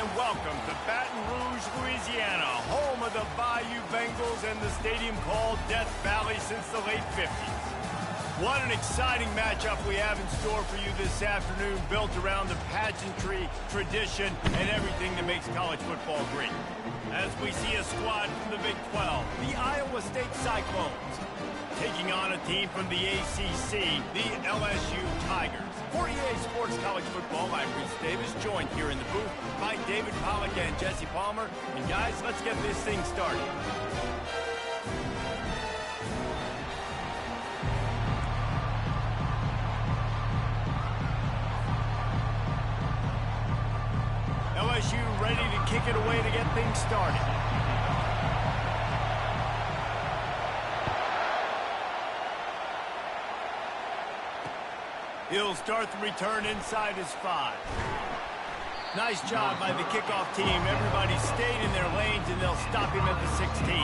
and welcome to Baton Rouge, Louisiana, home of the Bayou Bengals and the stadium called Death Valley since the late 50s. What an exciting matchup we have in store for you this afternoon, built around the pageantry, tradition, and everything that makes college football great. As we see a squad from the Big 12, the Iowa State Cyclones, taking on a team from the ACC, the LSU Tigers. For EA Sports College Football, I'm Reese Davis, joined here in the booth by David Pollack and Jesse Palmer. And guys, let's get this thing started. LSU ready to kick it away to get things started. He'll start the return inside his 5. Nice job by the kickoff team. Everybody stayed in their lanes, and they'll stop him at the 16.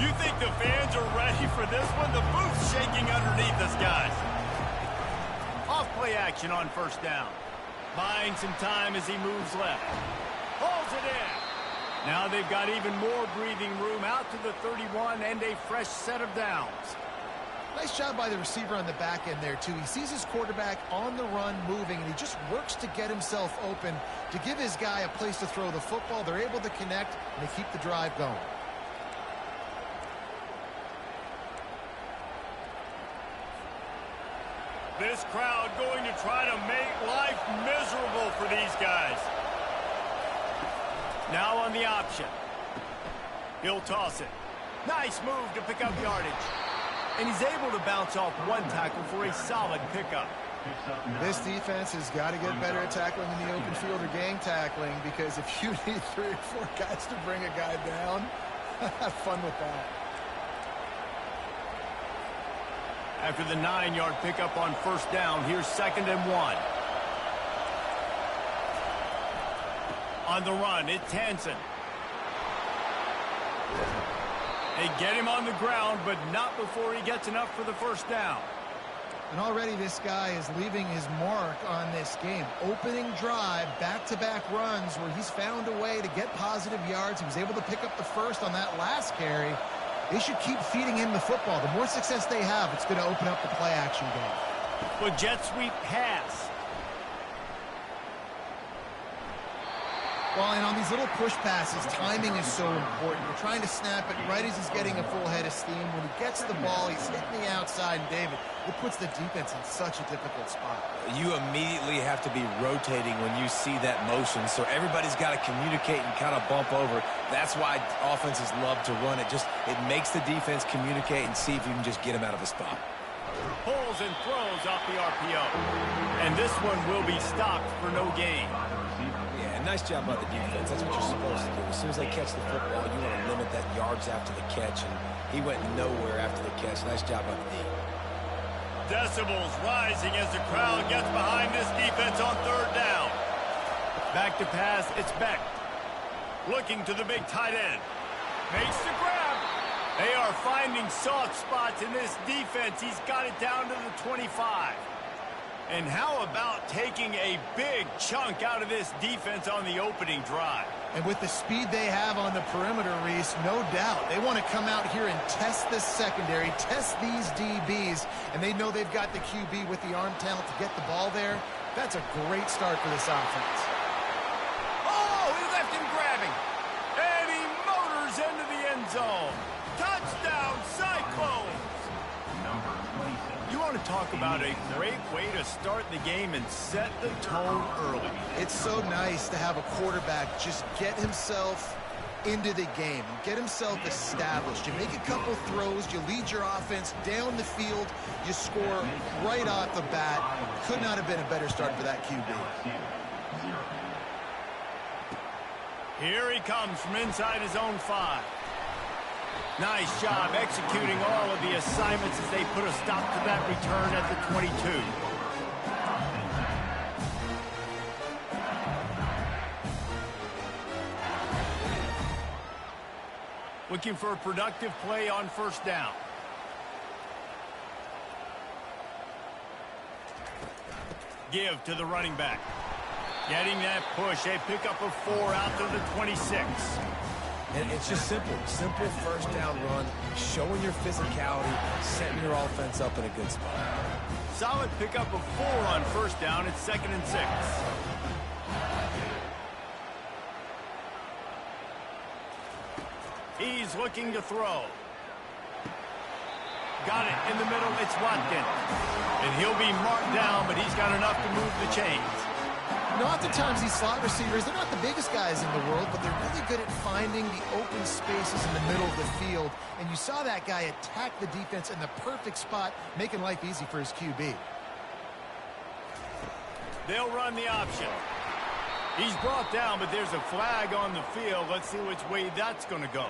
You think the fans are ready for this one? The booth's shaking underneath us, guys. Off-play action on first down. Buying some time as he moves left. Pulls it in. Now they've got even more breathing room out to the 31 and a fresh set of downs. Nice job by the receiver on the back end there, too. He sees his quarterback on the run moving, and he just works to get himself open to give his guy a place to throw the football. They're able to connect, and they keep the drive going. This crowd going to try to make life miserable for these guys. Now on the option. He'll toss it. Nice move to pick up yardage. And he's able to bounce off one tackle for a solid pickup. This defense has got to get better at tackling in the open field or gang tackling, because if you need 3 or 4 guys to bring a guy down, have fun with that. After the 9-yard pickup on first down, here's 2nd and 1. On the run, it's Hansen. They get him on the ground, but not before he gets enough for the first down. And already this guy is leaving his mark on this game. Opening drive, back-to-back runs where he's found a way to get positive yards. He was able to pick up the first on that last carry. They should keep feeding him the football. The more success they have, it's going to open up the play-action game. With jet sweep pass. Well, and on these little push passes, timing is so important. You're trying to snap it right as he's getting a full head of steam. When he gets the ball, he's hitting the outside. And David, it puts the defense in such a difficult spot. You immediately have to be rotating when you see that motion, so everybody's got to communicate and kind of bump over. That's why offenses love to run it. It makes the defense communicate and see if you can just get him out of a spot. Pulls and throws off the RPO. And this one will be stopped for no gain. Yeah, nice job by the defense. That's what you're supposed to do. As soon as they catch the football, you want to limit that yards after the catch, and he went nowhere after the catch. Nice job by the D. Decibels rising as the crowd gets behind this defense on third down. Back to pass, it's Beck. Looking to the big tight end. Makes the grab. They are finding soft spots in this defense. He's got it down to the 25. And how about taking a big chunk out of this defense on the opening drive? And with the speed they have on the perimeter, Reese, no doubt, they want to come out here and test this secondary, test these DBs, and they know they've got the QB with the arm talent to get the ball there. That's a great start for this offense. Oh, he left him grabbing. And he motors into the end zone. Touchdown, Cyclones! You want to talk about a great way to start the game and set the tone early. It's so nice to have a quarterback just get himself into the game, get himself established. You make a couple throws, you lead your offense down the field, you score right off the bat. Could not have been a better start for that QB. Here he comes from inside his own 5. Nice job executing all of the assignments as they put a stop to that return at the 22. looking for a productive play on first down. Give to the running back. Getting that push. A pickup of 4 out to the 26. And it's just simple. Simple first down run, showing your physicality, setting your offense up in a good spot. Solid pickup of 4 on first down. It's 2nd and 6. He's looking to throw. Got it in the middle. It's Watkins. And he'll be marked down, but he's got enough to move the chains. You know, oftentimes these slot receivers, they're not the biggest guys in the world, but they're really good at finding the open spaces in the middle of the field. And you saw that guy attack the defense in the perfect spot, making life easy for his QB. They'll run the option. He's brought down, but there's a flag on the field. Let's see which way that's going to go.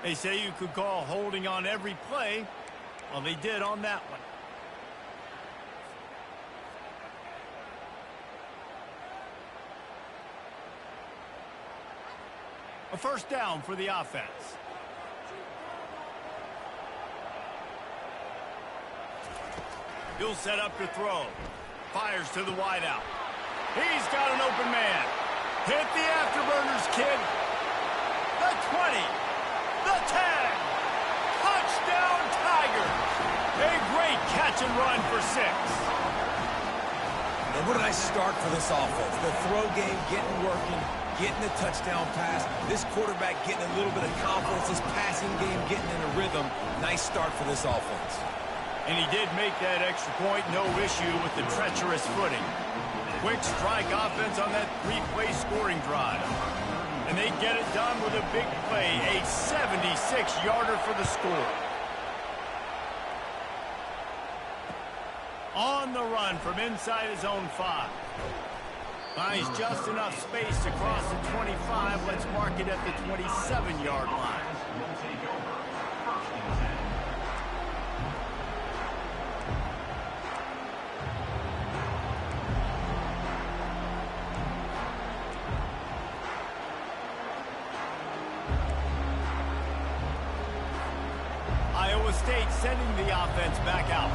They say you could call holding on every play. Well, they did on that one. A first down for the offense. He'll set up to throw. Fires to the wideout. He's got an open man. Hit the afterburners, kid. The 20. The 10. Touchdown, Tigers. A great catch and run for 6. And what did I start for this offense? The throw game getting working, getting the touchdown pass. This quarterback getting a little bit of confidence. This passing game getting in a rhythm. Nice start for this offense. And he did make that extra point, no issue with the treacherous footing. Quick strike offense on that 3-play scoring drive. And they get it done with a big play, a 76-yarder for the score. On the run from inside his own 5. Finds just enough space to cross the 25. Let's mark it at the 27-yard line. Iowa State sending the offense back out.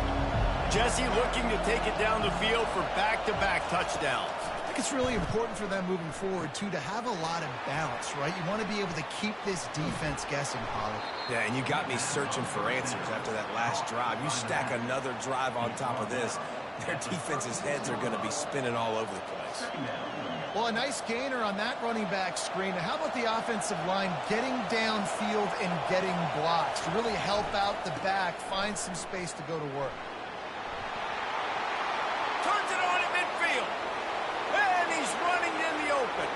Jesse looking to take it down the field for back-to-back touchdowns. I think it's really important for them moving forward, too, to have a lot of balance, right? You want to be able to keep this defense guessing, Pollard. Yeah, and you got me searching for answers after that last drive. You stack another drive on top of this, their defense's heads are going to be spinning all over the place. Well, a nice gainer on that running back screen. Now, how about the offensive line getting downfield and getting blocks to really help out the back, find some space to go to work? Turns it on at midfield. And he's running in the open.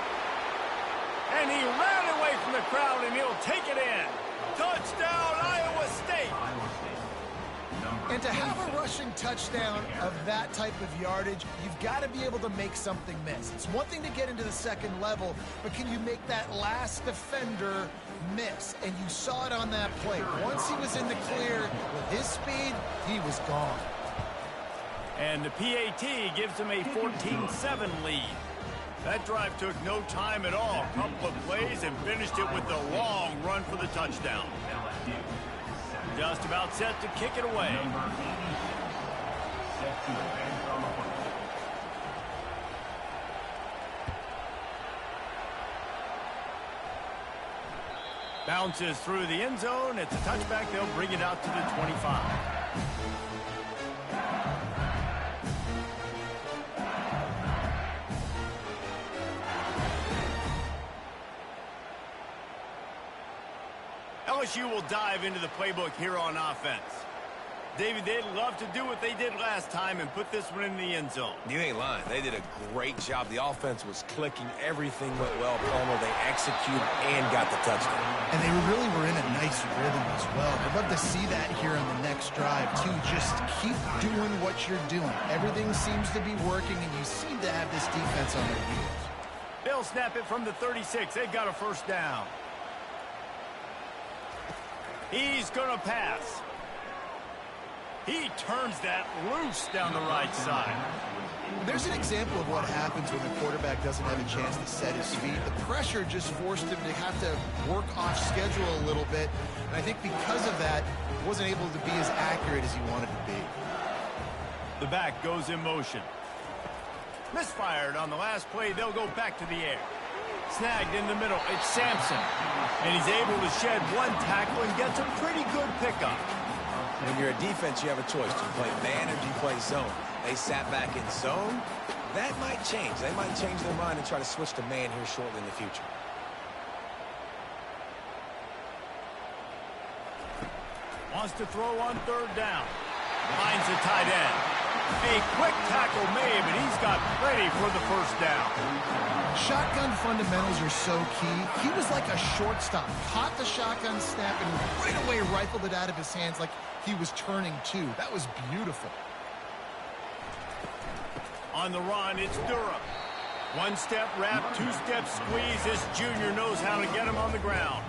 And he ran away from the crowd, and he'll take it in. Touchdown, Iowa State. And to have a rushing touchdown of that type of yardage, you've got to be able to make something miss. It's one thing to get into the second level, but can you make that last defender miss? And you saw it on that play. Once he was in the clear with his speed, he was gone. And the PAT gives him a 14-7 lead. That drive took no time at all. A couple of plays and finished it with a long run for the touchdown. Just about set to kick it away. Bounces through the end zone. It's a touchback. They'll bring it out to the 25. LSU will dive into the playbook here on offense. David, they'd love to do what they did last time and put this one in the end zone. You ain't lying. They did a great job. The offense was clicking. Everything went well. Palmer, they executed and got the touchdown. And they really were in a nice rhythm as well. I'd love to see that here on the next drive, too. Just keep doing what you're doing. Everything seems to be working, and you seem to have this defense on their heels. They'll snap it from the 36. They've got a first down. He's going to pass. He turns that loose down the right side. There's an example of what happens when the quarterback doesn't have a chance to set his feet. The pressure just forced him to have to work off schedule a little bit. And I think because of that, he wasn't able to be as accurate as he wanted to be. The back goes in motion. Misfired on the last play. They'll go back to the air. Snagged in the middle. It's Sampson. And he's able to shed one tackle and gets a pretty good pickup. When you're a defense, you have a choice. Do you play man or do you play zone? They sat back in zone. That might change. They might change their mind and try to switch to man here shortly in the future. Wants to throw on third down. Finds the tight end. A quick tackle made, but he's got plenty for the first down. Shotgun fundamentals are so key. He was like a shortstop. Caught the shotgun snap and right away rifled it out of his hands like he was turning two. That was beautiful. On the run, it's Durham. One-step wrap, two-step squeeze. This junior knows how to get him on the ground.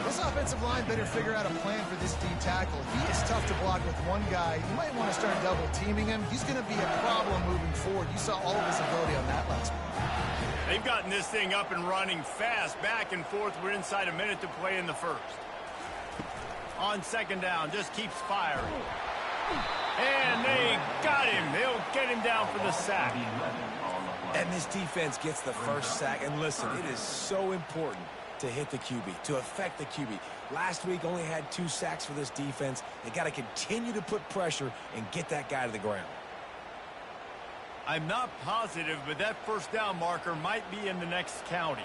This offensive line better figure out a plan for this D tackle. He is tough to block with one guy. You might want to start double-teaming him. He's going to be a problem moving forward. You saw all of his ability on that last play. They've gotten this thing up and running fast, back and forth. We're inside a minute to play in the first. On second down, just keeps firing. And they got him. They'll get him down for the sack. And this defense gets the first sack. And listen, it is so important to hit the QB, to affect the QB. Last week only had 2 sacks for this defense. They got to continue to put pressure and get that guy to the ground. I'm not positive, but that first down marker might be in the next county.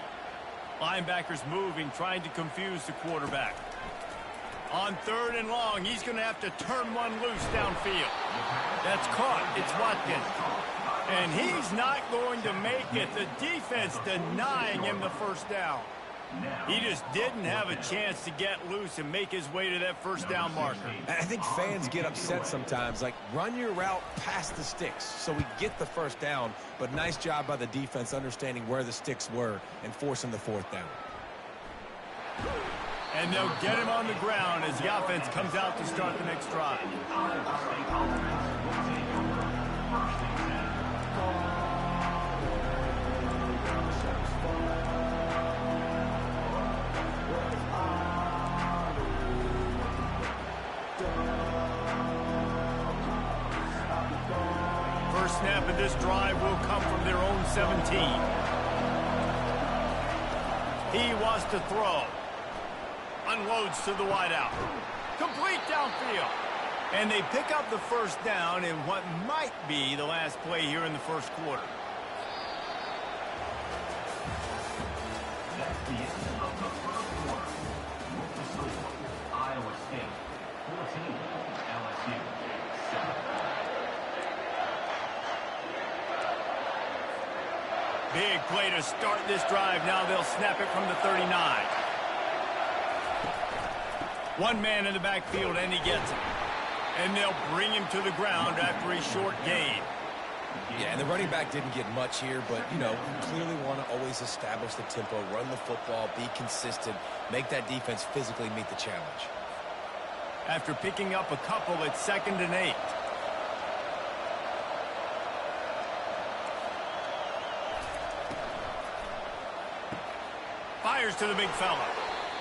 Linebackers moving, trying to confuse the quarterback. On third and long, he's going to have to turn one loose downfield. That's caught. It's Watkins. And he's not going to make it. The defense denying him the first down. He just didn't have a chance to get loose and make his way to that first down marker. I think fans get upset sometimes, like run your route past the sticks so we get the first down, but nice job by the defense understanding where the sticks were and forcing the fourth down. And they'll get him on the ground as the offense comes out to start the next drive. First snap of this drive will come from their own 17. He wants to throw. Unloads to the wideout. Complete downfield. And they pick up the first down in what might be the last play here in the first quarter. That's the end of the first quarter. Iowa State 14, LSU 7. Big play to start this drive. Now they'll snap it from the 39. One man in the backfield, and he gets it. And they'll bring him to the ground after a short gain. Yeah, and the running back didn't get much here, but, you know, you clearly want to always establish the tempo, run the football, be consistent, make that defense physically meet the challenge. After picking up a couple, it's 2nd and 8. Fires to the big fella.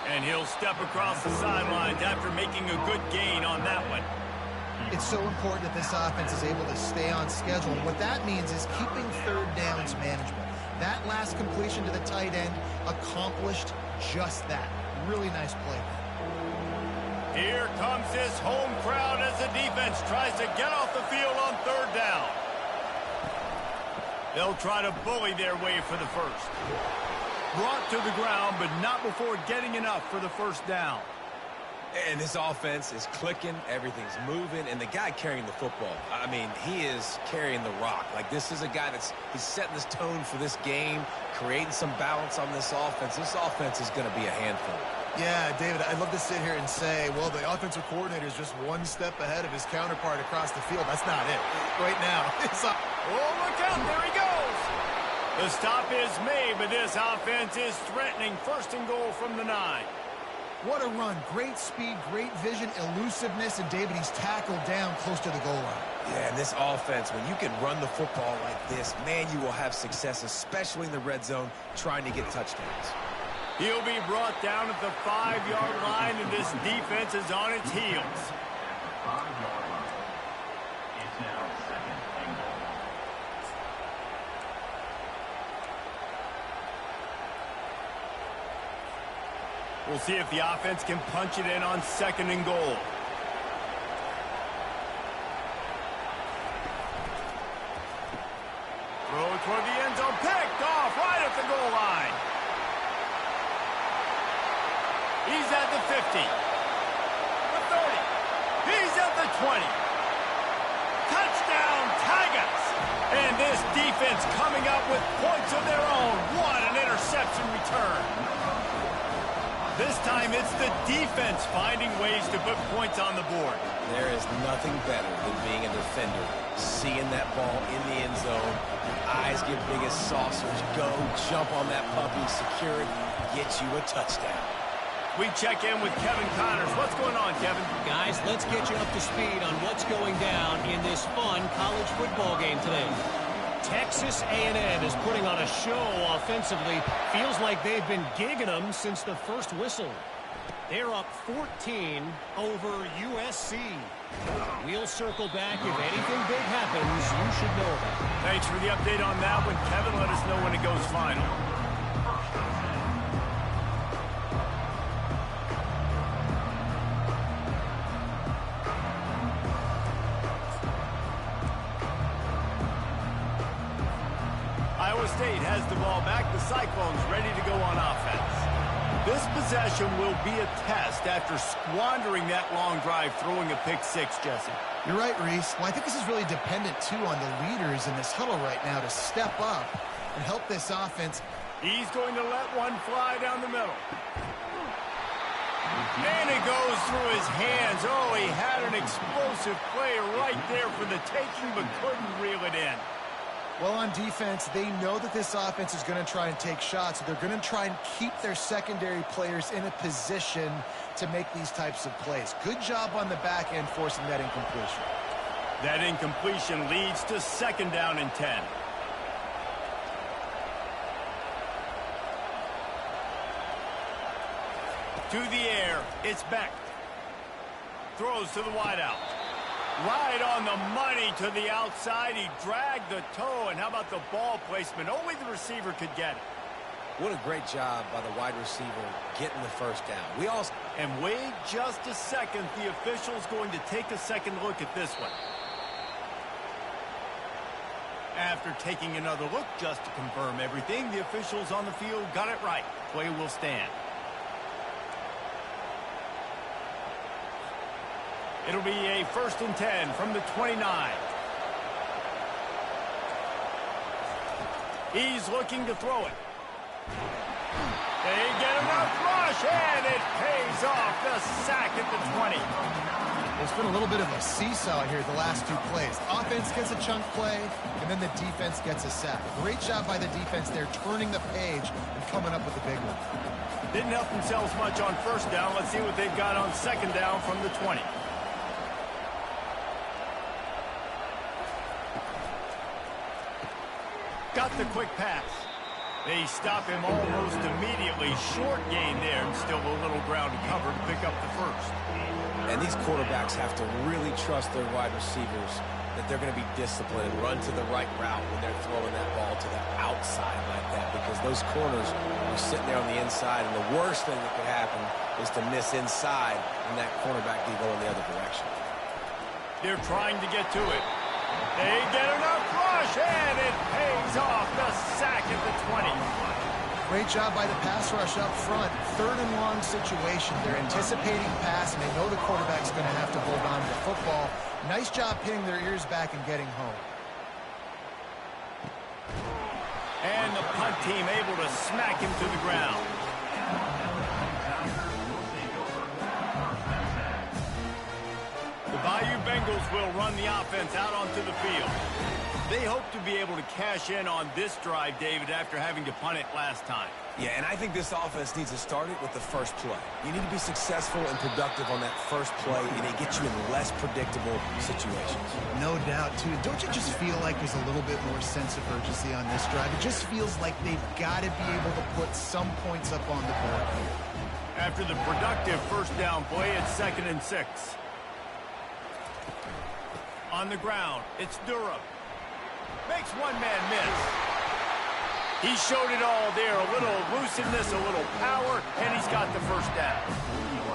And he'll step across the sidelines after making a good gain on that one. It's so important that this offense is able to stay on schedule. And what that means is keeping third downs manageable. That last completion to the tight end accomplished just that. Really nice play. Here comes this home crowd as the defense tries to get off the field on third down. They'll try to bully their way for the first. Brought to the ground, but not before getting enough for the first down. And this offense is clicking, everything's moving, and the guy carrying the football, I mean, he is carrying the rock. Like, this is a guy he's setting this tone for this game, creating some balance on this offense. This offense is going to be a handful. Yeah, David, I'd love to sit here and say, well, the offensive coordinator is just one step ahead of his counterpart across the field. That's not it. Right now, it's up. Oh, look out, there he goes. The stop is made, but this offense is threatening. 1st and goal from the 9. What a run. Great speed, great vision, elusiveness, and David, he's tackled down close to the goal line. Yeah, and this offense, when you can run the football like this, man, you will have success, especially in the red zone, trying to get touchdowns. He'll be brought down at the 5-yard line, and this defense is on its heels. 5-yard line. It's now 2nd and goal. We'll see if the offense can punch it in on 2nd and goal. Throw toward the end zone, picked off right at the goal line. He's at the 50, the 30, he's at the 20. Touchdown, Tigers! And this defense coming up with points of their own. What an interception return. This time it's the defense finding ways to put points on the board. There is nothing better than being a defender, seeing that ball in the end zone, your eyes get big as saucers, go, jump on that puppy, secure it, get you a touchdown. We check in with Kevin Connors. What's going on, Kevin? Guys, let's get you up to speed on what's going down in this fun college football game today. Texas A&M is putting on a show offensively. Feels like they've been gigging them since the first whistle. They're up 14 over USC. We'll circle back. If anything big happens, you should know about it. Thanks for the update on that one, Kevin. Let us know when it goes final. Iowa State has the ball back. The Cyclones ready to go on offense. This possession will be a test after squandering that long drive, throwing a pick-6, Jesse. You're right, Reese. Well, I think this is really dependent, too, on the leaders in this huddle right now to step up and help this offense. He's going to let one fly down the middle. And it goes through his hands. Oh, he had an explosive play right there for the taking, but couldn't reel it in. Well, on defense, they know that this offense is going to try and take shots. So they're going to try and keep their secondary players in a position to make these types of plays. Good job on the back end forcing that incompletion. That incompletion leads to 2nd down and 10. To the air, it's Beck. Throws to the wideout. Right on the money to the outside. He dragged the toe, and how about the ball placement? Only the receiver could get it. What a great job by the wide receiver getting the first down. And wait just a second. The official's going to take a second look at this one. After taking another look just to confirm everything, the officials on the field got it right. Play will stand. It'll be a 1st and 10 from the 29. He's looking to throw it. They get enough rush, and it pays off. The sack at the 20. There's been a little bit of a seesaw here the last 2 plays. Offense gets a chunk play, and then the defense gets a sack. Great job by the defense there, turning the page and coming up with a big one. Didn't help themselves much on 1st down. Let's see what they've got on 2nd down from the 20. Got the quick pass. They stop him almost immediately. Short gain there, and still a little ground to cover to pick up the 1st. And these quarterbacks have to really trust their wide receivers that they're going to be disciplined and run to the right route when they're throwing that ball to the outside like that, because those corners are sitting there on the inside, and the worst thing that could happen is to miss inside and that cornerback be going the other direction. They're trying to get to it. They get enough rush, and it pays off. The sack at the 20. Great job by the pass rush up front. 3rd and long situation. They're anticipating pass, and they know the quarterback's going to have to hold on to the football. Nice job pinning their ears back and getting home. And the punt team able to smack him to the ground. The Bayou Bengals will run the offense out onto the field. They hope to be able to cash in on this drive, David, after having to punt it last time. Yeah, and I think this offense needs to start it with the first play. You need to be successful and productive on that first play, and it gets you in less predictable situations. No doubt, too. Don't you just feel like there's a little bit more sense of urgency on this drive? It just feels like they've got to be able to put some points up on the board here. After the productive first down play, it's 2nd and 6. On the ground, it's Durham. Makes one man miss. He showed it all there. A little elusiveness, a little power, and he's got the first down.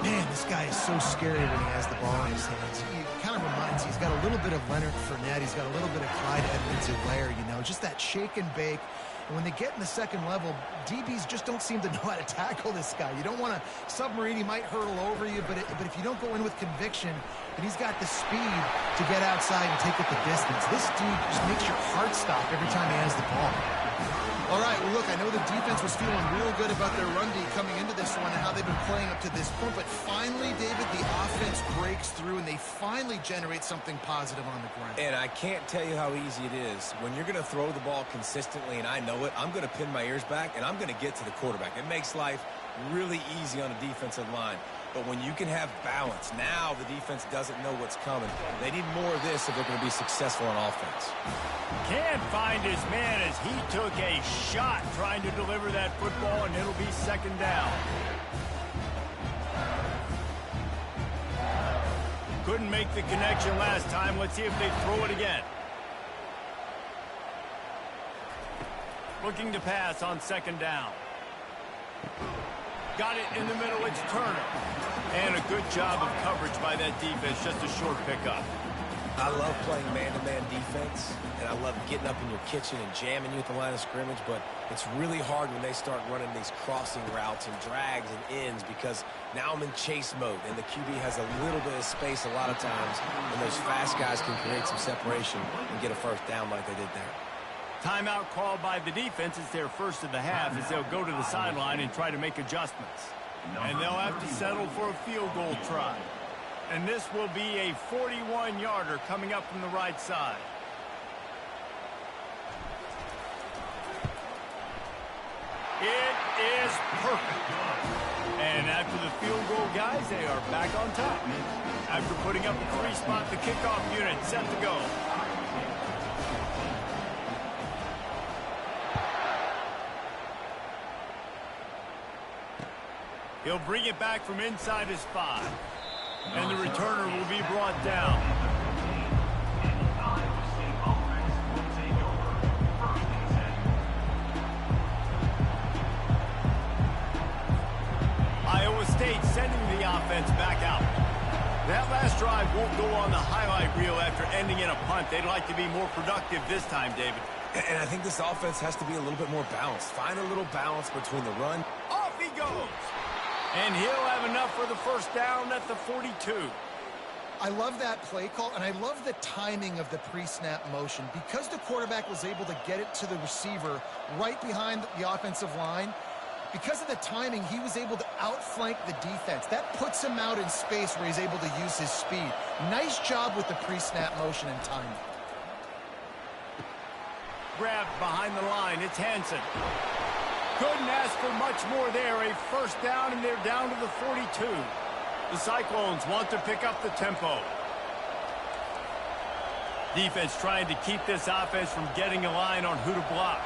Man, this guy is so scary when he has the ball in his hands. He kind of reminds me, he's got a little bit of Leonard Fournette. He's got a little bit of Clyde Edwards-Helaire, you know, just that shake and bake. And when they get in the second level, DBs just don't seem to know how to tackle this guy. You don't want to submarine. He might hurdle over you, but if you don't go in with conviction, and he's got the speed to get outside and take it the distance. This dude just makes your heart stop every time he has the ball. All right, well, look, I know the defense was feeling real good about their run D coming into this one and how they've been playing up to this point, but finally, David, the offense breaks through and they finally generate something positive on the ground. And I can't tell you how easy it is. When you're going to throw the ball consistently, and I know it, I'm going to pin my ears back, and I'm going to get to the quarterback. It makes life really easy on a defensive line. But when you can have balance, now the defense doesn't know what's coming. They need more of this if they're going to be successful on offense. Can't find his man as he took a shot trying to deliver that football, and it'll be 2nd down. Couldn't make the connection last time. Let's see if they throw it again. Looking to pass on 2nd down. Got it in the middle, it's Turner. And a good job of coverage by that defense, just a short pickup. I love playing man-to-man defense, and I love getting up in your kitchen and jamming you at the line of scrimmage, but it's really hard when they start running these crossing routes and drags and ends because now I'm in chase mode, and the QB has a little bit of space a lot of times, and those fast guys can create some separation and get a first down like they did there. Timeout called by the defense. It's their first of the half as they'll go to the sideline and try to make adjustments. And they'll have to settle for a field goal try. And this will be a 41-yarder coming up from the right side. It is perfect. And after the field goal, guys, they are back on top. After putting up a 3-spot, the kickoff unit set to go. He'll bring it back from inside his 5. And the returner will be brought down. Iowa State sending the offense back out. That last drive won't go on the highlight reel after ending in a punt. They'd like to be more productive this time, David. And I think this offense has to be a little bit more balanced. Find a little balance between the run. Off he goes. And he'll have enough for the first down at the 42. I love that play call, and I love the timing of the pre-snap motion. Because the quarterback was able to get it to the receiver right behind the offensive line, because of the timing, he was able to outflank the defense. That puts him out in space where he's able to use his speed. Nice job with the pre-snap motion and timing. Grabbed behind the line, it's Hansen. Couldn't ask for much more there. A first down, and they're down to the 42. The Cyclones want to pick up the tempo. Defense trying to keep this offense from getting a line on who to block.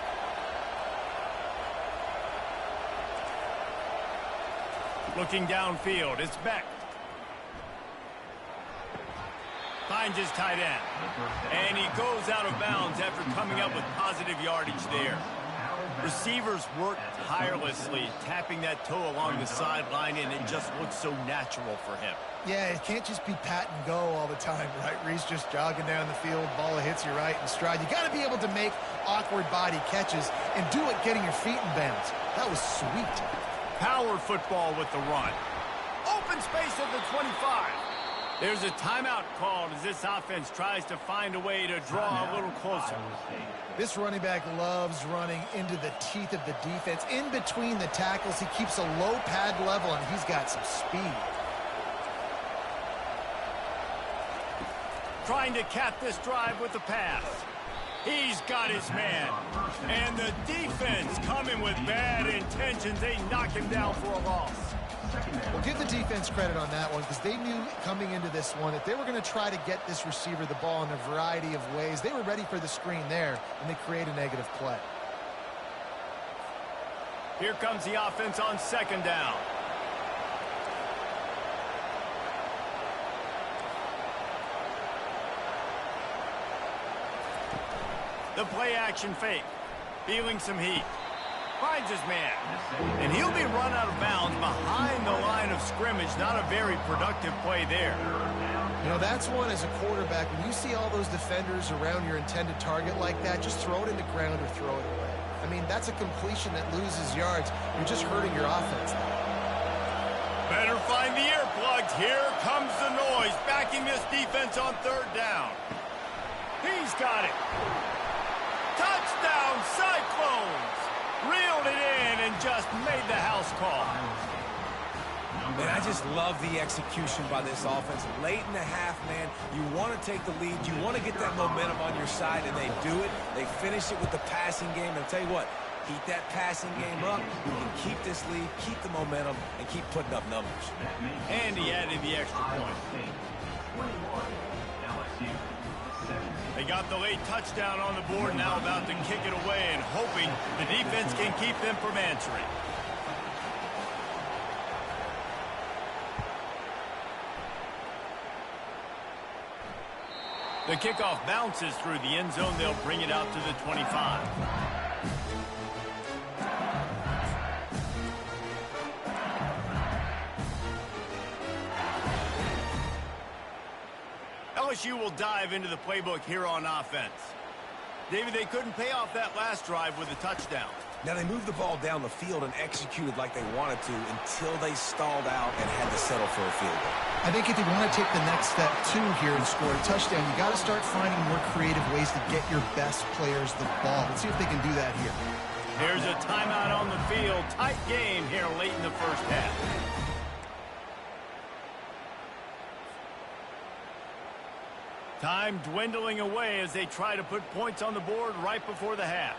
Looking downfield, it's Beck. Finds his tight end. And he goes out of bounds after coming up with positive yardage there. Receivers work tirelessly, tapping that toe along the sideline, and it just looks so natural for him. Yeah, it can't just be pat and go all the time, right? Reese just jogging down the field, ball hits you right in stride. You got to be able to make awkward body catches and do it getting your feet in bounds. That was sweet. Power football with the run. Open space at the 25. There's a timeout called as this offense tries to find a way to draw a little closer. This running back loves running into the teeth of the defense. In between the tackles, he keeps a low pad level, and he's got some speed. Trying to cap this drive with the pass. He's got his man. And the defense coming with bad intentions. They knock him down for a loss. Well, give the defense credit on that one because they knew coming into this one that they were going to try to get this receiver the ball in a variety of ways. They were ready for the screen there, and they create a negative play. Here comes the offense on second down. The play action fake. Feeling some heat. Finds his man. And he'll be run out of bounds behind the line of scrimmage. Not a very productive play there. You know, that's one as a quarterback. When you see all those defenders around your intended target like that, just throw it in the ground or throw it away. I mean, that's a completion that loses yards. You're just hurting your offense. Better find the earplugs. Here comes the noise. Backing this defense on third down. He's got it. Touchdown, Cyclones! Reeled it in and just made the house call. Man, I just love the execution by this offense. Late in the half, man, you want to take the lead. You want to get that momentum on your side, and they do it. They finish it with the passing game. And I'll tell you what, keep that passing game up. You can keep this lead, keep the momentum, and keep putting up numbers. And he added the extra point. They got the late touchdown on the board, now about to kick it away and hoping the defense can keep them from answering. The kickoff bounces through the end zone. They'll bring it out to the 25. LSU will dive into the playbook here on offense. David, they couldn't pay off that last drive with a touchdown. Now, they moved the ball down the field and executed like they wanted to until they stalled out and had to settle for a field goal. I think if you want to take the next step, too, here and score a touchdown, you got to start finding more creative ways to get your best players the ball. Let's see if they can do that here. Here's a timeout on the field. Tight game here late in the first half. Time dwindling away as they try to put points on the board right before the half.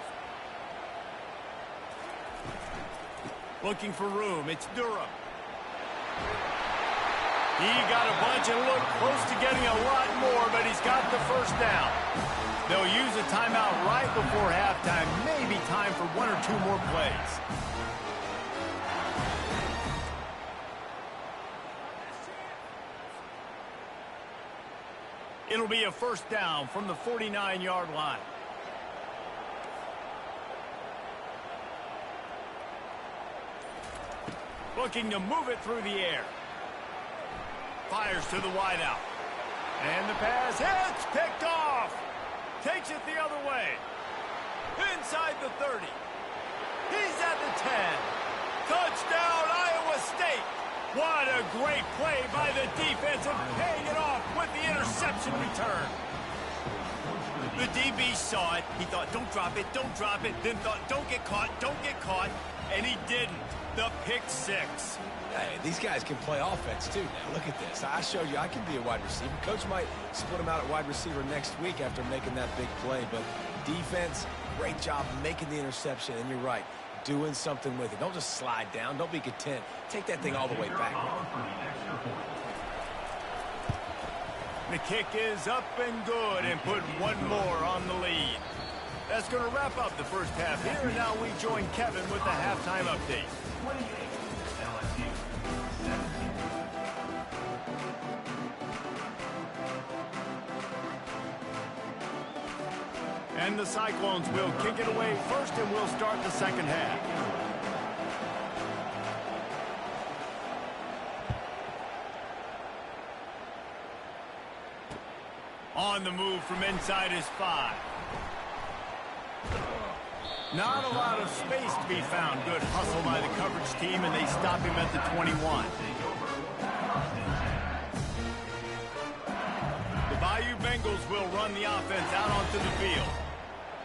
Looking for room. It's Durham. He got a bunch and looked close to getting a lot more, but he's got the first down. They'll use a timeout right before halftime. Maybe time for one or two more plays. It'll be a first down from the 49-yard line. Looking to move it through the air. Fires to the wideout. And the pass hits, picked off. Takes it the other way. Inside the 30. He's at the 10. Touchdown, Iowa State. What a great play by the defense and paying it off with the interception return. The DB saw it. He thought, don't drop it, then thought, don't get caught, and he didn't. The pick six. Hey, these guys can play offense, too, now. Look at this. I showed you I can be a wide receiver. Coach might split him out at wide receiver next week after making that big play, but defense, great job making the interception, and you're right. Doing something with it. Don't just slide down. Don't be content. Take that thing all the way back. The kick is up and good and put one more on the lead. That's going to wrap up the first half here, and now we join Kevin with the halftime update. And the Cyclones will kick it away first, and we'll start the second half. On the move from inside his 5. Not a lot of space to be found. Good hustle by the coverage team, and they stop him at the 21. The Bayou Bengals will run the offense out onto the field.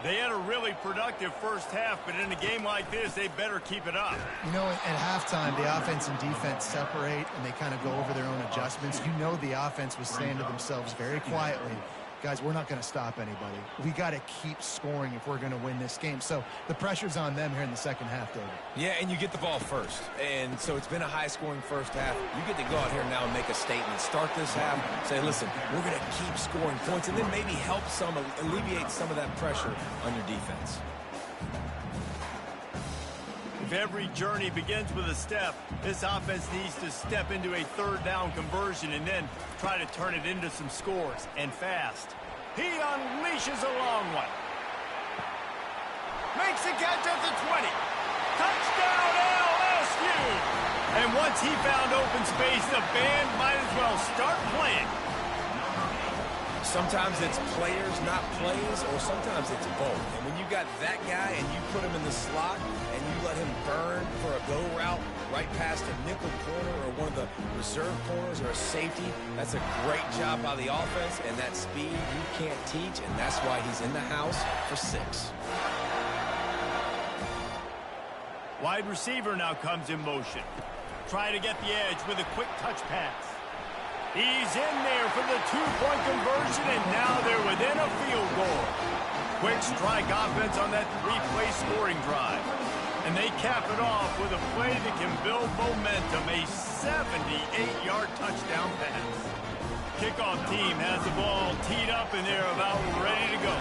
They had a really productive first half, but in a game like this, they better keep it up. You know, at halftime, the offense and defense separate, and they kind of go over their own adjustments. You know the offense was saying to themselves very quietly, guys, we're not going to stop anybody. We got to keep scoring if we're going to win this game. So the pressure's on them here in the second half, David. Yeah, and you get the ball first. And so it's been a high-scoring first half. You get to go out here now and make a statement. Start this half, say, listen, we're going to keep scoring points, and then maybe help alleviate some of that pressure on your defense. If every journey begins with a step, this offense needs to step into a third down conversion and then try to turn it into some scores, and fast. He unleashes a long one. Makes the catch at the 20. Touchdown LSU! And once he found open space, the band might as well start playing. Sometimes it's players, not plays, or sometimes it's both. And when you got that guy and you put him in the slot and you let him burn for a go route right past a nickel corner or one of the reserve corners or a safety, that's a great job by the offense, and that speed you can't teach, and that's why he's in the house for 6. Wide receiver now comes in motion. Try to get the edge with a quick touch pass. He's in there for the 2-point conversion, and now they're within a field goal. Quick strike offense on that 3-play scoring drive. And they cap it off with a play that can build momentum, a 78-yard touchdown pass. Kickoff team has the ball teed up, and they're about ready to go.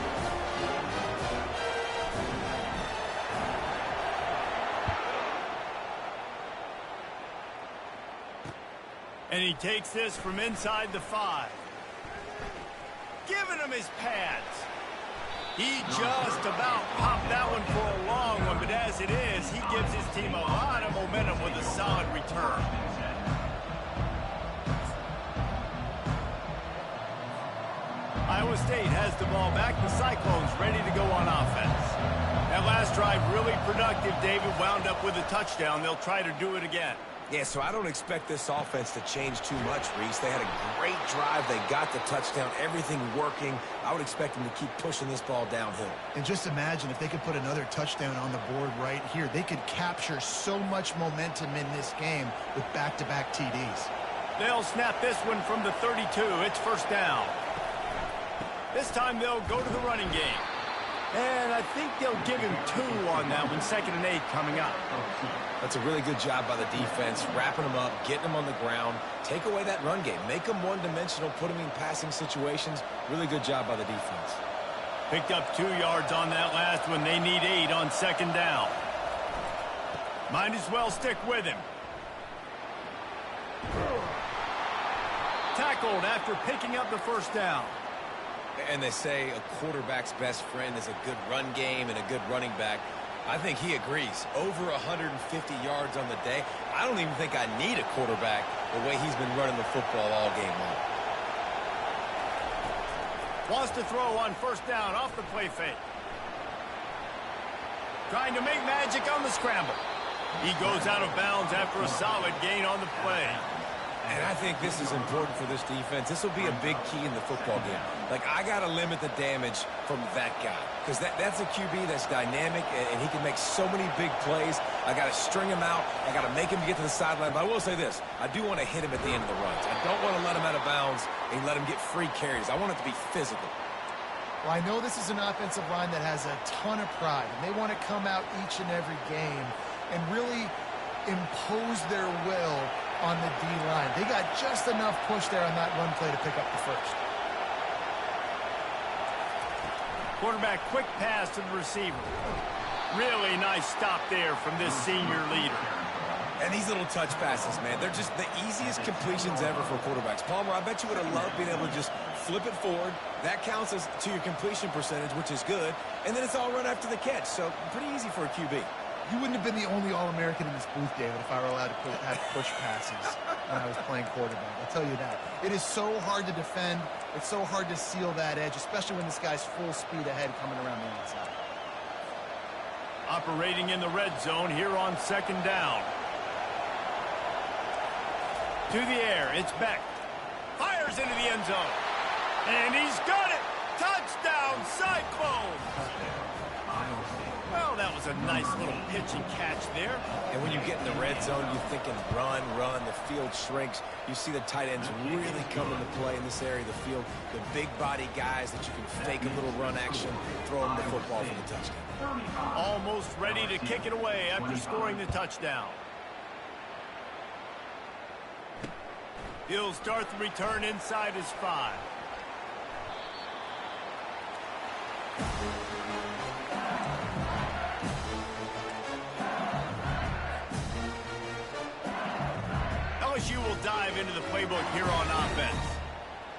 And he takes this from inside the 5. Giving him his pads. He just about popped that one for a long one, but as it is, he gives his team a lot of momentum with a solid return. Iowa State has the ball back. The Cyclones ready to go on offense. That last drive really productive. David wound up with a touchdown. They'll try to do it again. Yeah, so I don't expect this offense to change too much, Reese. They had a great drive. They got the touchdown, everything working. I would expect them to keep pushing this ball downhill. And just imagine if they could put another touchdown on the board right here. They could capture so much momentum in this game with back-to-back TDs. They'll snap this one from the 32. It's first down. This time they'll go to the running game. And I think they'll give him 2 on that one. 2nd and 8 coming up. That's a really good job by the defense, wrapping them up, getting them on the ground. Take away that run game. Make them one-dimensional, put them in passing situations. Really good job by the defense. Picked up 2 yards on that last one. They need 8 on 2nd down. Might as well stick with him. Tackled after picking up the first down. And they say a quarterback's best friend is a good run game and a good running back. I think he agrees. Over 150 yards on the day. I don't even think I need a quarterback the way he's been running the football all game long. Wants to throw on first down off the play fake. Trying to make magic on the scramble. He goes out of bounds after a solid gain on the play. And I think this is important for this defense. This will be a big key in the football game. Like, I got to limit the damage from that guy. Because that's a QB that's dynamic, and he can make so many big plays. I got to string him out. I got to make him get to the sideline. But I will say this. I do want to hit him at the end of the runs. I don't want to let him out of bounds and let him get free carries. I want it to be physical. Well, I know this is an offensive line that has a ton of pride, and they want to come out each and every game and really impose their will on the D-line. They got just enough push there on that run play to pick up the first. Quarterback quick pass to the receiver. Really nice stop there from this senior leader. And these little touch passes, man, they're just the easiest completions ever for quarterbacks. Palmer, I bet you would have loved being able to just flip it forward. That counts as to your completion percentage, which is good. And then it's all run after the catch. So pretty easy for a QB. You wouldn't have been the only All-American in this booth, David, if I were allowed to have push passes when I was playing quarterback. I'll tell you that. It is so hard to defend. It's so hard to seal that edge, especially when this guy's full speed ahead coming around the outside. Operating in the red zone here on 2nd down. To the air, it's Beck. Fires into the end zone. And he's got it! Touchdown, Cyclones! Well, Well, that was a nice little pitch and catch there. And when you get in the red zone, you're thinking run, run. The field shrinks. You see the tight ends really come into play in this area of the field. The big body guys that you can fake a little run action, throw them the football for the touchdown. Almost ready to kick it away after scoring the touchdown. He'll start the return inside his 5. LSU will dive into the playbook here on offense.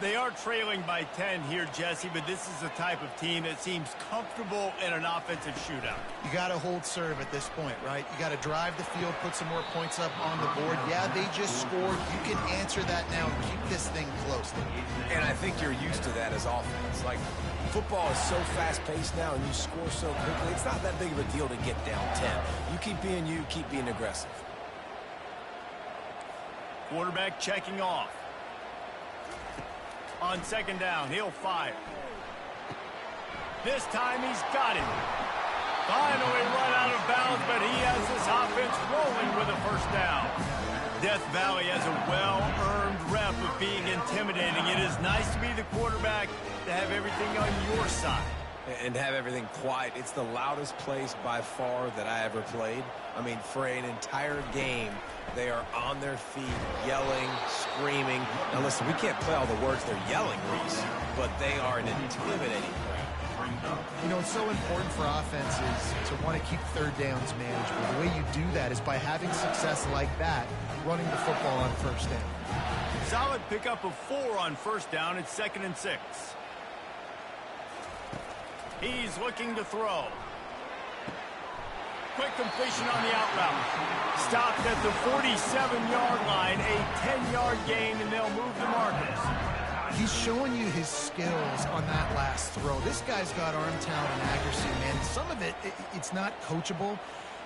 They are trailing by 10 here, Jesse, but this is the type of team that seems comfortable in an offensive shootout. You got to hold serve at this point, right? You got to drive the field, put some more points up on the board. Yeah, they just scored. You can answer that now and keep this thing close. And I think you're used to that as offense. Like, football is so fast-paced now, and you score so quickly. It's not that big of a deal to get down 10. You keep being aggressive. Quarterback checking off. On second down, he'll fire. This time he's got him. Finally run out of bounds, but he has this offense rolling with a first down. Death Valley has a well-earned rep of being intimidating. It is nice to be the quarterback, to have everything on your side. And have everything quiet. It's the loudest place by far that I ever played. I mean, for an entire game, they are on their feet, yelling, screaming. Now, listen, we can't play all the words they're yelling, Reese, but they are an intimidating play. You know, it's so important for offenses to want to keep third downs manageable. The way you do that is by having success like that, running the football on first down. Solid pickup of 4 on first down. It's 2nd and 6. He's looking to throw. Quick completion on the out route. Stopped at the 47-yard line, a 10-yard gain, and they'll move the markers. He's showing you his skills on that last throw. This guy's got arm talent and accuracy, man. Some of it's not coachable.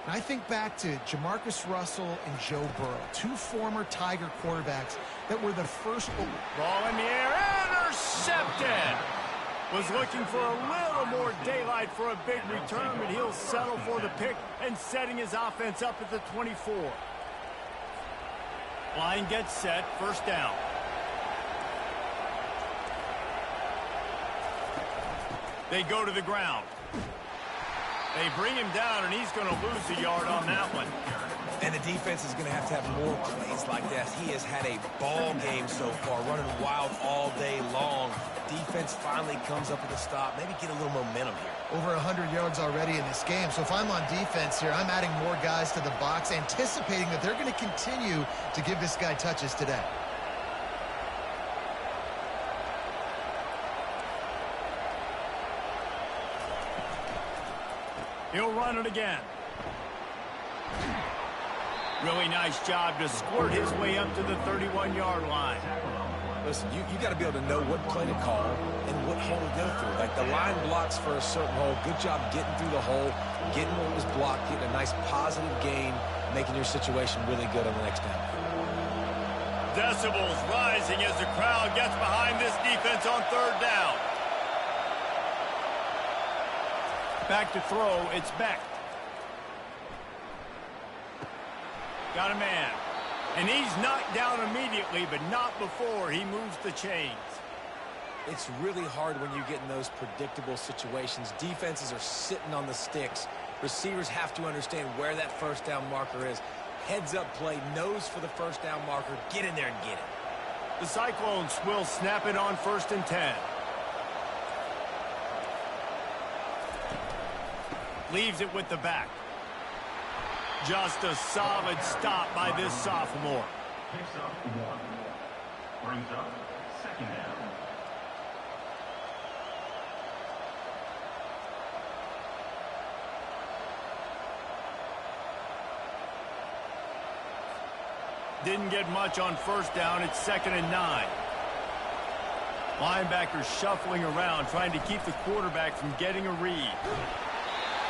And I think back to Jamarcus Russell and Joe Burrow, 2 former Tiger quarterbacks that were the first. Ball in the air, intercepted. Was looking for a little more daylight for a big return, but he'll settle for the pick and setting his offense up at the 24. Line gets set, first down. They go to the ground. They bring him down, and he's going to lose a yard on that one. And the defense is going to have more plays like that. He has had a ball game so far, running wild all day long. Defense finally comes up with a stop. Maybe get a little momentum here. Over 100 yards already in this game. So if I'm on defense here, I'm adding more guys to the box, anticipating that they're going to continue to give this guy touches today. He'll run it again. Really nice job to squirt his way up to the 31-yard line. Listen, you got to be able to know what play to call and what hole to go through. Like, the line blocks for a certain hole. Good job getting through the hole, getting what was blocked, getting a nice positive gain, making your situation really good on the next down. Decibels rising as the crowd gets behind this defense on third down. Back to throw, it's Beck. Got a man. And he's knocked down immediately, but not before he moves the chains. It's really hard when you get in those predictable situations. Defenses are sitting on the sticks. Receivers have to understand where that first down marker is. Heads up play, nose for the first down marker. Get in there and get it. The Cyclones will snap it on 1st and 10. Leaves it with the back. Just a solid stop by this sophomore. Picks up 1. Brings up 2nd down. Didn't get much on first down. It's 2nd and 9. Linebacker shuffling around, trying to keep the quarterback from getting a read.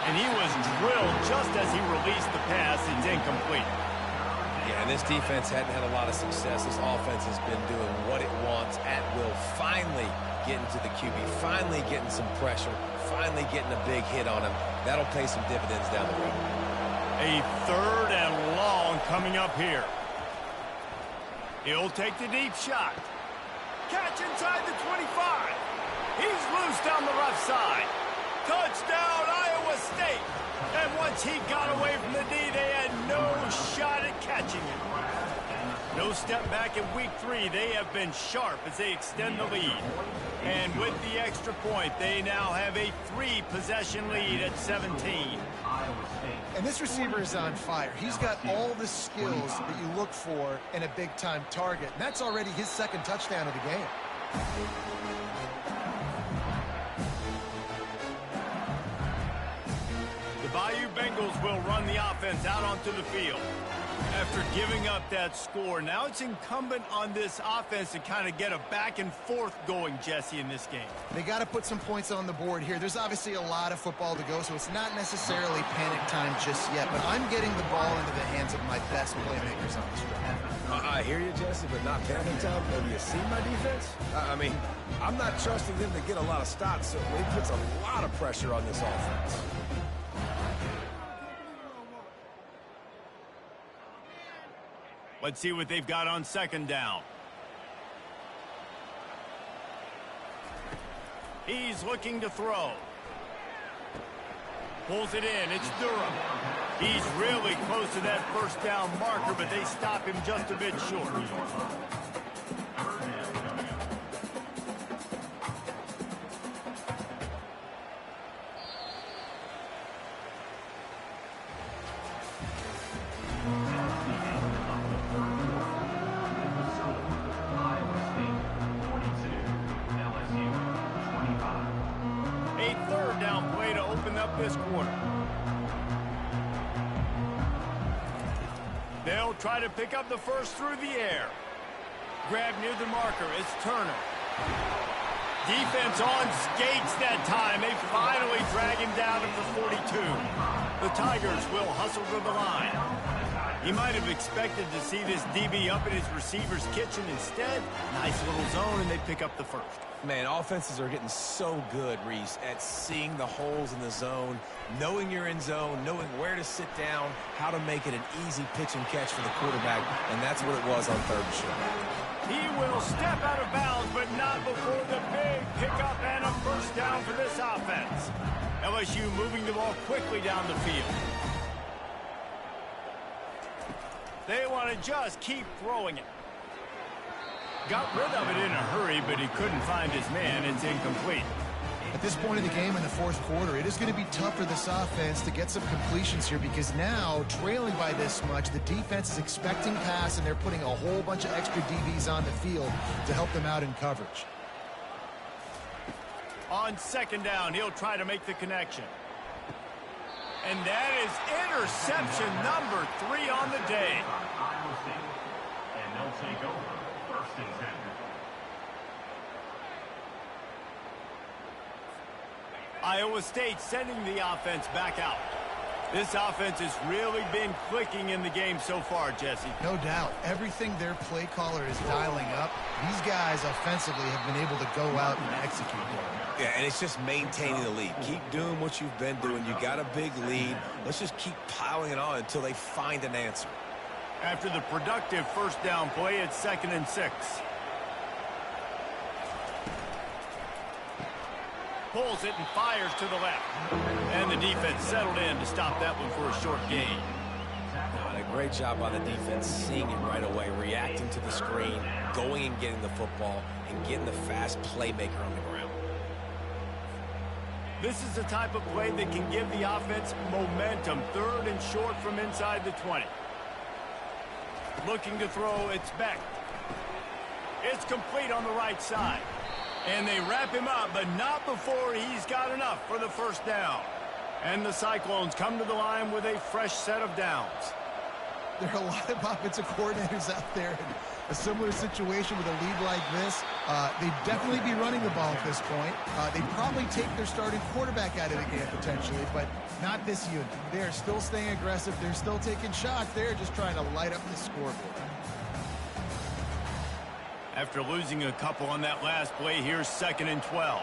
And he was drilled just as he released the pass. It's incomplete. Yeah, and this defense hadn't had a lot of success. This offense has been doing what it wants at will. Finally getting to the QB. Finally getting some pressure. finally getting a big hit on him. That'll pay some dividends down the road. A 3rd and long coming up here. He'll take the deep shot. Catch inside the 25. He's loose down the left side. Touchdown, Iowa State. And once he got away from the D, they had no shot at catching him. No step back in week 3. They have been sharp as they extend the lead. And with the extra point, they now have a 3-possession lead at 17. And this receiver is on fire. He's got all the skills that you look for in a big-time target. And that's already his 2nd touchdown of the game. The Bayou Bengals will run the offense out onto the field. After giving up that score, now it's incumbent on this offense to kind of get a back and forth going, Jesse, in this game. They got to put some points on the board here. There's obviously a lot of football to go, so it's not necessarily panic time just yet. But I'm getting the ball into the hands of my best playmakers on this drive. I hear you, Jesse, but not panic time. Have you seen my defense? I mean, I'm not trusting them to get a lot of stops, so it puts a lot of pressure on this offense. Let's see what they've got on 2nd down. He's looking to throw. Pulls it in. It's Durham. He's really close to that 1st down marker, but they stop him just a bit short. This quarter. They'll try to pick up the 1st through the air. Grab near the marker. It's Turner. Defense on skates that time. They finally drag him down to the 42. The Tigers will hustle to the line. He might have expected to see this DB up in his receiver's kitchen. Instead, nice little zone, and they pick up the 1st. Man, offenses are getting so good, Reese, at seeing the holes in the zone, knowing you're in zone, knowing where to sit down, how to make it an easy pitch and catch for the quarterback, and that's what it was on 3rd and short. He will step out of bounds, but not before the big pickup and a 1st down for this offense. LSU moving the ball quickly down the field. They want to just keep throwing it. Got rid of it in a hurry, but he couldn't find his man. It's incomplete. At this point of the game in the 4th quarter, it is going to be tough for this offense to get some completions here because now, trailing by this much, the defense is expecting pass, and they're putting a whole bunch of extra DBs on the field to help them out in coverage. On 2nd down, he'll try to make the connection. And that is interception number 3 on the day. And they'll take over 1st and 10. Iowa State sending the offense back out. This offense has really been clicking in the game so far, Jesse. No doubt. Everything their play caller is dialing up, these guys offensively have been able to go out and execute. Yeah, and it's just maintaining the lead. Keep doing what you've been doing. You got a big lead. Let's just keep piling it on until they find an answer. After the productive 1st down play, it's 2nd and 6. Pulls it and fires to the left. And the defense settled in to stop that one for a short gain. A great job by the defense, seeing it right away, reacting to the screen, going and getting the football, and getting the fast playmaker on the ground. This is the type of play that can give the offense momentum. 3rd and short from inside the 20. Looking to throw, it's Beck. It's complete on the right side. And they wrap him up, but not before he's got enough for the 1st down. And the Cyclones come to the line with a fresh set of downs. There are a lot of offensive coordinators out there in a similar situation with a lead like this. They'd definitely be running the ball at this point. They'd probably take their starting quarterback out of the game potentially, but not this unit. They're still staying aggressive. They're still taking shots. They're just trying to light up the scoreboard. After losing a couple on that last play, here's 2nd and 12.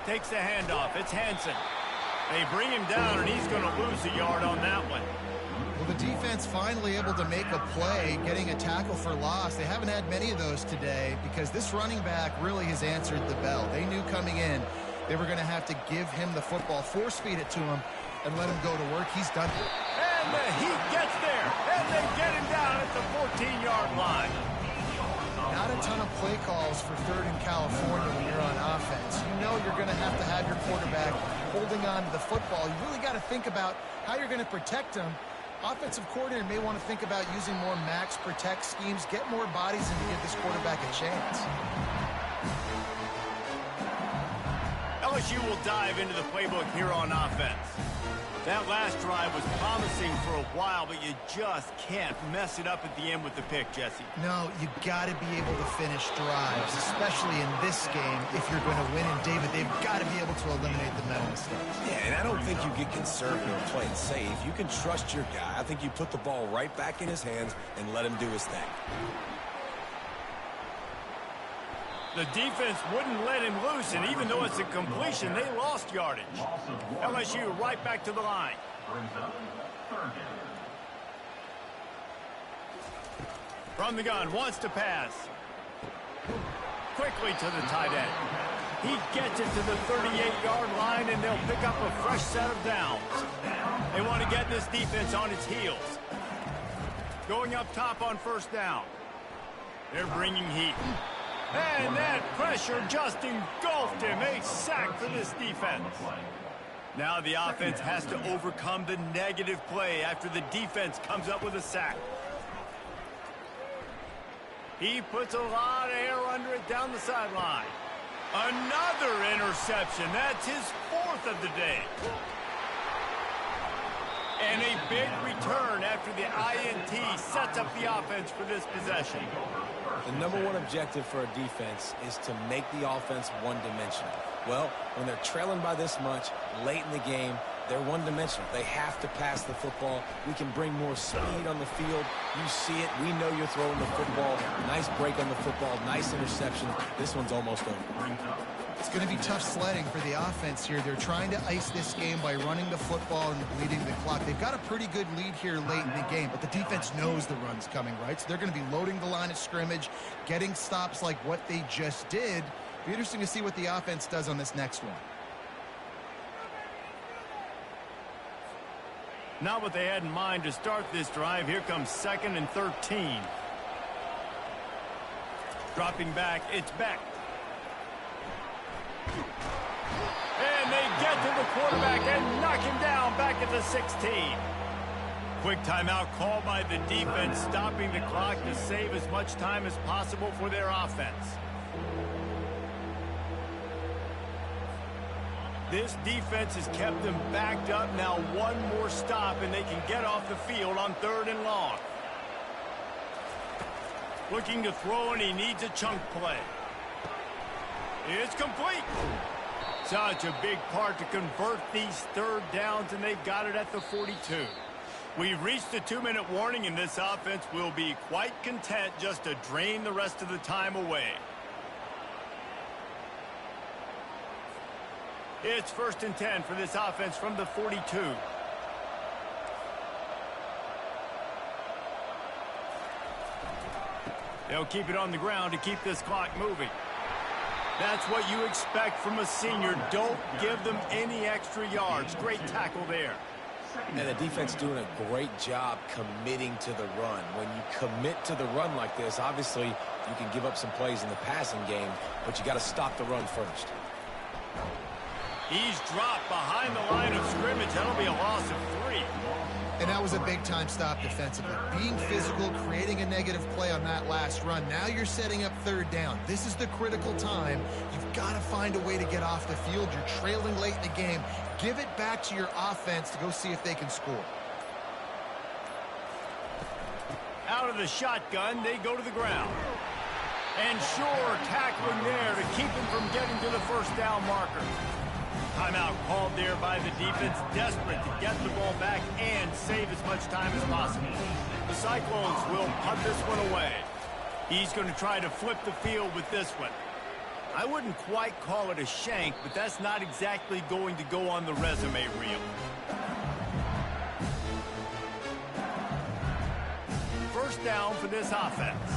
takes the handoff. It's Hansen. They bring him down, and he's going to lose a yard on that one. Well, the defense finally able to make a play, getting a tackle for loss. They haven't had many of those today because this running back really has answered the bell. They knew coming in they were going to have to give him the football, force feed it to him, and let him go to work. He's done it. And the Heat gets there, and they get him down at the 14-yard line. Not a ton of play calls for third in California when you're on offense. You know you're going to have your quarterback holding on to the football. You really got to think about how you're going to protect him. Offensive coordinator may want to think about using more max protect schemes, get more bodies in to give this quarterback a chance. LSU will dive into the playbook here on offense. That last drive was promising for a while, but you just can't mess it up at the end with the pick, Jesse. No, you got to be able to finish drives, especially in this game. If you're going to win, and David, they've got to be able to eliminate the mental mistakes. Yeah, and I don't think you get conservative and play it safe. You can trust your guy. I think you put the ball right back in his hands and let him do his thing. The defense wouldn't let him loose, and even though it's a completion, they lost yardage. LSU right back to the line. From the gun, wants to pass. Quickly to the tight end. He gets it to the 38-yard line, and they'll pick up a fresh set of downs. They want to get this defense on its heels. Going up top on first down. They're bringing heat. And that pressure just engulfed him. A sack for this defense. Now the offense has to overcome the negative play after the defense comes up with a sack. He puts a lot of air under it down the sideline. Another interception. That's his fourth of the day. And a big return after the INT sets up the offense for this possession. The number one objective for a defense is to make the offense one-dimensional. Well, when they're trailing by this much late in the game, they're one-dimensional. They have to pass the football. We can bring more speed on the field. You see it. We know you're throwing the football. Nice break on the football. Nice interception. This one's almost over. It's going to be tough sledding for the offense here. They're trying to ice this game by running the football and bleeding the clock. They've got a pretty good lead here late in the game, but the defense knows the run's coming, right? So they're going to be loading the line of scrimmage, getting stops like what they just did. Be interesting to see what the offense does on this next one. Not what they had in mind to start this drive. Here comes 2nd and 13. Dropping back, it's Beck. And they get to the quarterback and knock him down back at the 16. Quick timeout called by the defense, stopping the clock to save as much time as possible for their offense. This defense has kept them backed up. Now one more stop and they can get off the field on 3rd and long. Looking to throw, and he needs a chunk play. It's complete. Such a big part to convert these 3rd downs, and they've got it at the 42. We've reached the 2-minute warning, and this offense will be quite content just to drain the rest of the time away. It's 1st and 10 for this offense from the 42. They'll keep it on the ground to keep this clock moving. That's what you expect from a senior. Don't give them any extra yards. Great tackle there. And the defense doing a great job committing to the run. When you commit to the run like this, obviously you can give up some plays in the passing game, but you got to stop the run first. He's dropped behind the line of scrimmage. That'll be a loss of 3. And that was a big-time stop defensively. Being physical, creating a negative play on that last run. Now you're setting up 3rd down. This is the critical time. You've got to find a way to get off the field. You're trailing late in the game. Give it back to your offense to go see if they can score. Out of the shotgun, they go to the ground. And sure, tackling there to keep him from getting to the 1st down marker. Timeout called there by the defense, desperate to get the ball back and save as much time as possible. The Cyclones will punt this one away. He's going to try to flip the field with this one. I wouldn't quite call it a shank, but that's not exactly going to go on the resume reel. First down for this offense.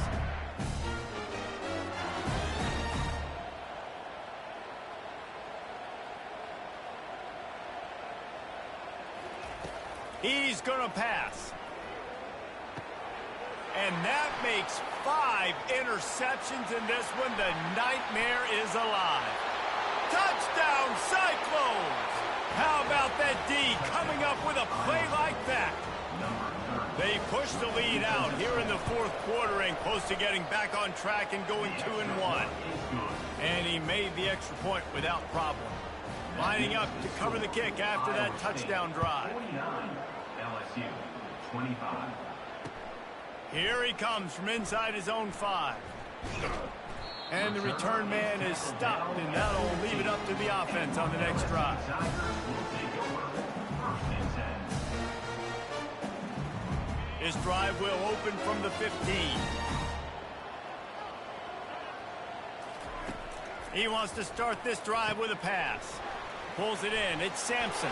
He's going to pass. And that makes 5 interceptions in this one. The nightmare is alive. Touchdown, Cyclones! How about that D coming up with a play like that? They push the lead out here in the fourth quarter and close to getting back on track and going 2-1. And he made the extra point without problem. Lining up to cover the kick after that touchdown drive. 49, LSU, 25. Here he comes from inside his own 5. And the return man is stopped, and that'll leave it up to the offense on the next drive. This drive will open from the 15. He wants to start this drive with a pass. Pulls it in. It's Sampson.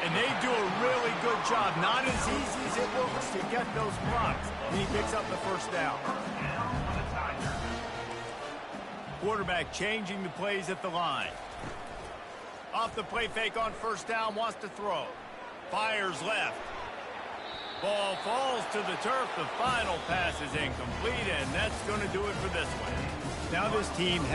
And they do a really good job. Not as easy as it looks to get those blocks. And he picks up the first down. Quarterback changing the plays at the line. Off the play fake on first down, wants to throw. Fires left. Ball falls to the turf. The final pass is incomplete, and that's going to do it for this one. Now this team has